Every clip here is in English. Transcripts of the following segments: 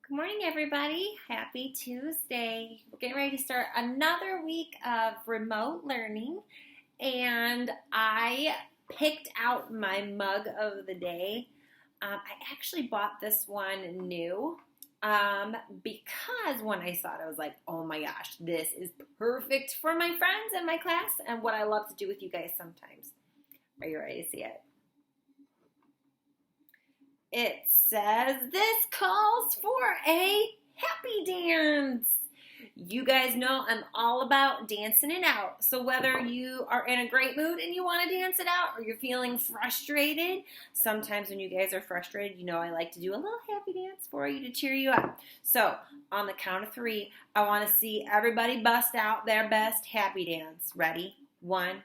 Good morning, everybody. Happy Tuesday. We're getting ready to start another week of remote learning, and I picked out my mug of the day. I actually bought this one new because when I saw it, I was like, oh my gosh, this is perfect for my friends in my class and what I love to do with you guys sometimes. Are you ready to see it? It says this calls for a happy dance. You guys know I'm all about dancing it out. So whether you are in a great mood and you want to dance it out or you're feeling frustrated, sometimes when you guys are frustrated, you know I like to do a little happy dance for you to cheer you up. So on the count of 3, I want to see everybody bust out their best happy dance. Ready? 1,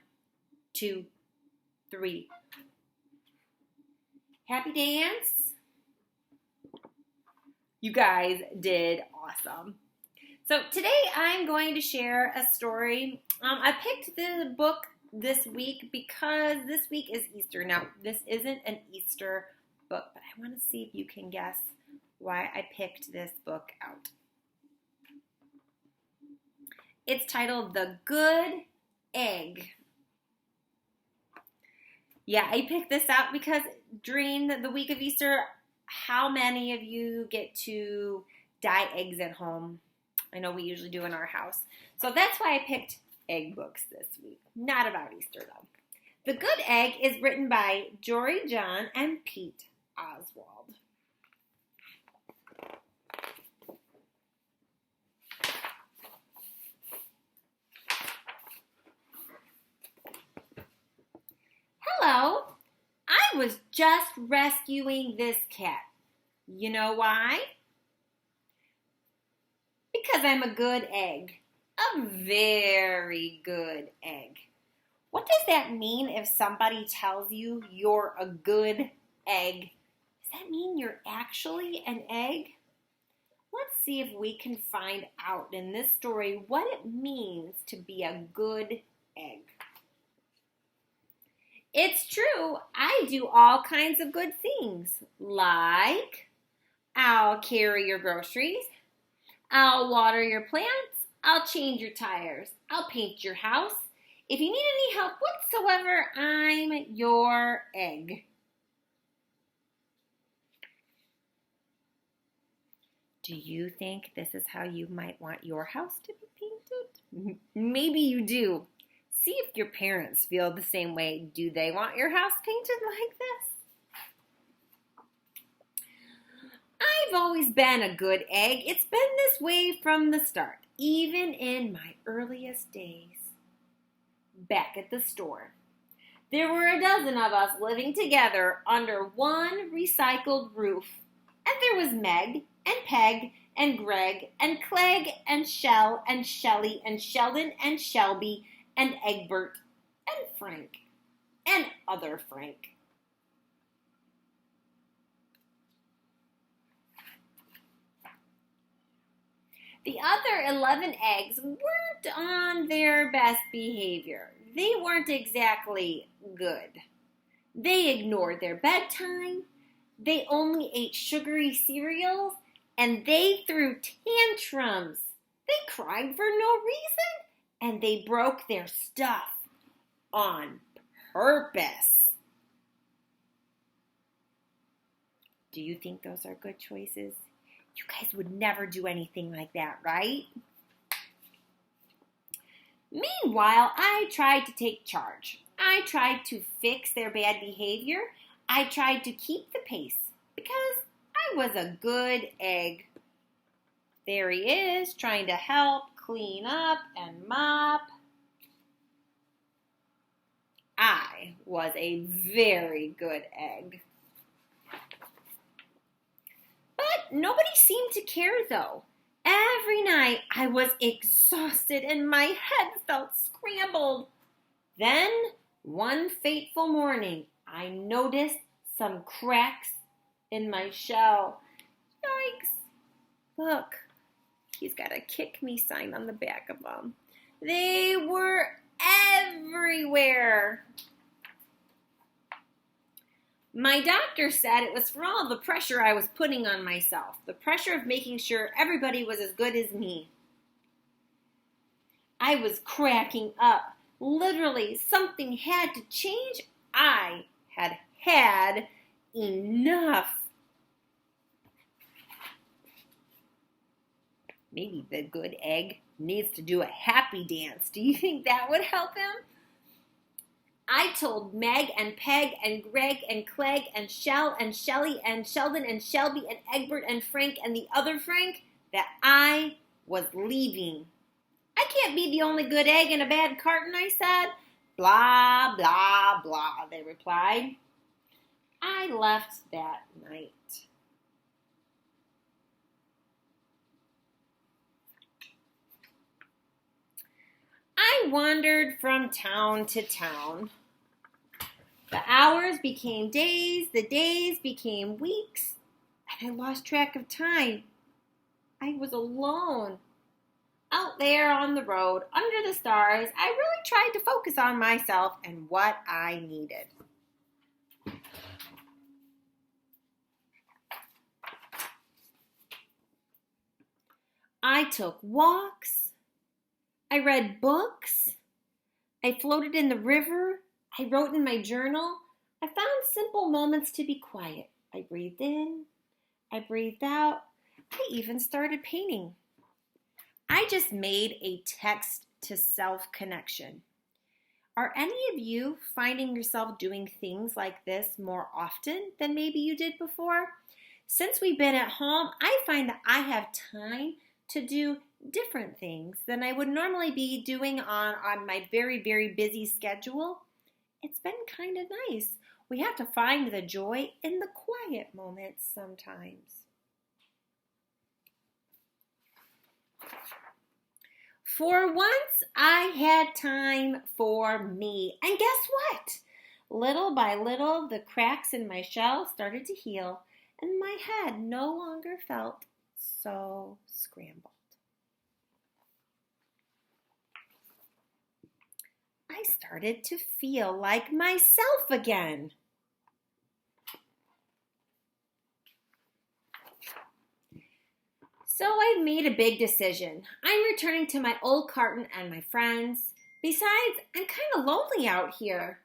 2, 3. Happy dance. You guys did awesome. So today I'm going to share a story. I picked the book this week because this week is Easter. Now, this isn't an Easter book, but I want to see if you can guess why I picked this book out. It's titled The Good Egg. Yeah, I picked this out because during the week of Easter, how many of you get to dye eggs at home? I know we usually do in our house. So that's why I picked egg books this week. Not about Easter, though. The Good Egg is written by Jory, John, and Pete Oswald. Hello. I was just rescuing this cat. You know why? Because I'm a good egg. A very good egg. What does that mean if somebody tells you you're a good egg? Does that mean you're actually an egg? Let's see if we can find out in this story what it means to be a good egg. It's true, I do all kinds of good things, like I'll carry your groceries, I'll water your plants, I'll change your tires, I'll paint your house. If you need any help whatsoever, I'm your egg. Do you think this is how you might want your house to be painted? Maybe you do. See if your parents feel the same way. Do they want your house painted like this? I've always been a good egg. It's been this way from the start, even in my earliest days. Back at the store, there were a dozen of us living together under one recycled roof. And there was Meg and Peg and Greg and Clegg and Shell and Shelly and Sheldon and Shelby and Egbert, and Frank, and other Frank. The other 11 eggs weren't on their best behavior. They weren't exactly good. They ignored their bedtime, they only ate sugary cereals, and they threw tantrums. They cried for no reason. And they broke their stuff on purpose. Do you think those are good choices? You guys would never do anything like that, right? Meanwhile, I tried to take charge. I tried to fix their bad behavior. I tried to keep the pace because I was a good egg. There he is, trying to help clean up and mop. I was a very good egg. But nobody seemed to care, though. Every night I was exhausted and my head felt scrambled. Then, one fateful morning, I noticed some cracks in my shell. Yikes! Look. He's got a kick me sign on the back of them. They were everywhere. My doctor said it was for all the pressure I was putting on myself, the pressure of making sure everybody was as good as me. I was cracking up. Literally, something had to change. I had had enough. Maybe the good egg needs to do a happy dance. Do you think that would help him? I told Meg and Peg and Greg and Clegg and Shell and Shelly and Sheldon and Shelby and Egbert and Frank and the other Frank that I was leaving. I can't be the only good egg in a bad carton, I said. Blah, blah, blah, they replied. I left that night. I wandered from town to town. The hours became days, the days became weeks, and I lost track of time. I was alone. Out there on the road, under the stars, I really tried to focus on myself and what I needed. I took walks. I read books. I floated in the river. I wrote in my journal. I found simple moments to be quiet. I breathed in. I breathed out. I even started painting. I just made a text-to-self connection. Are any of you finding yourself doing things like this more often than maybe you did before? Since we've been at home, I find that I have time to do different things than I would normally be doing on my very, very busy schedule. It's been kind of nice. We have to find the joy in the quiet moments sometimes. For once, I had time for me. And guess what? Little by little, the cracks in my shell started to heal, and my head no longer felt so scrambled. I started to feel like myself again. So I made a big decision. I'm returning to my old carton and my friends. Besides, I'm kind of lonely out here.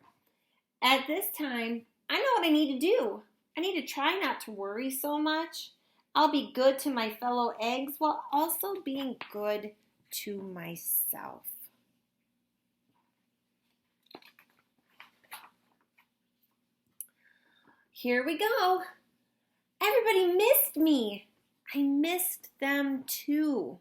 At this time, I know what I need to do. I need to try not to worry so much. I'll be good to my fellow eggs while also being good to myself. Here we go. Everybody missed me. I missed them too.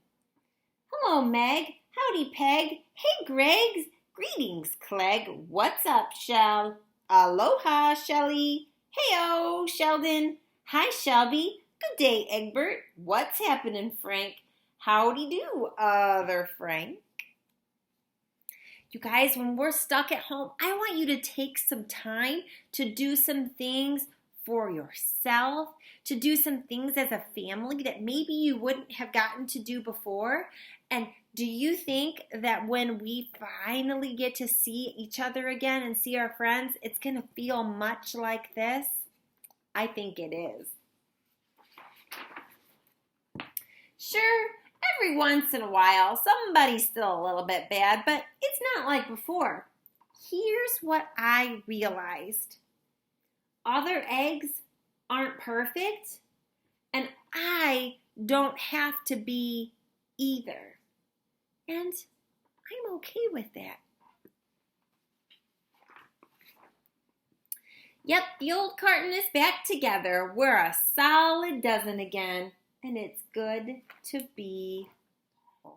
Hello, Meg. Howdy, Peg. Hey, Greg. Greetings, Clegg. What's up, Shell? Aloha, Shelly. Hey-o, Sheldon. Hi, Shelby. Good day, Egbert. What's happening, Frank? Howdy do, other Frank. You guys, when we're stuck at home, I want you to take some time to do some things for yourself, to do some things as a family that maybe you wouldn't have gotten to do before. And do you think that when we finally get to see each other again and see our friends, it's going to feel much like this? I think it is. Sure, every once in a while, somebody's still a little bit bad, but it's not like before. Here's what I realized. Other eggs aren't perfect, and I don't have to be either. And I'm okay with that. Yep, the old carton is back together. We're a solid dozen again, and it's good to be home.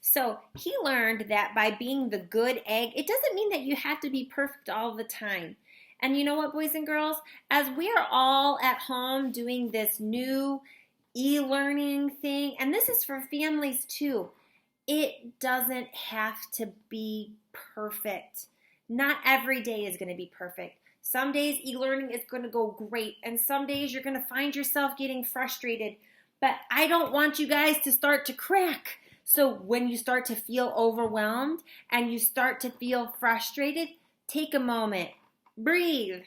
So he learned that by being the good egg, it doesn't mean that you have to be perfect all the time. And you know what, boys and girls? As we are all at home doing this new e-learning thing, and this is for families too, it doesn't have to be perfect. Not every day is going to be perfect. Some days e-learning is going to go great, and some days you're going to find yourself getting frustrated. But I don't want you guys to start to crack. So when you start to feel overwhelmed and you start to feel frustrated, take a moment, breathe.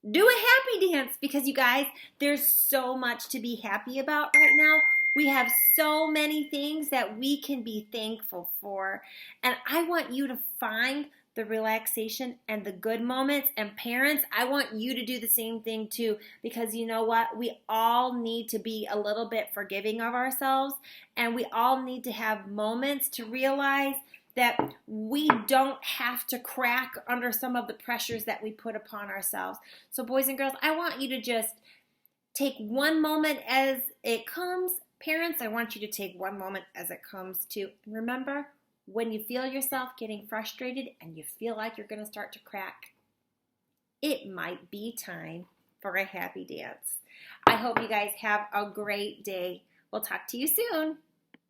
Do a happy dance because you guys, there's so much to be happy about right now. We have so many things that we can be thankful for. And I want you to find the relaxation and the good moments. And parents, I want you to do the same thing too, because you know what? We all need to be a little bit forgiving of ourselves, and we all need to have moments to realize that we don't have to crack under some of the pressures that we put upon ourselves. So boys and girls, I want you to just take one moment as it comes. Parents, I want you to take one moment as it comes too. Remember, when you feel yourself getting frustrated and you feel like you're going to start to crack, it might be time for a happy dance. I hope you guys have a great day. We'll talk to you soon.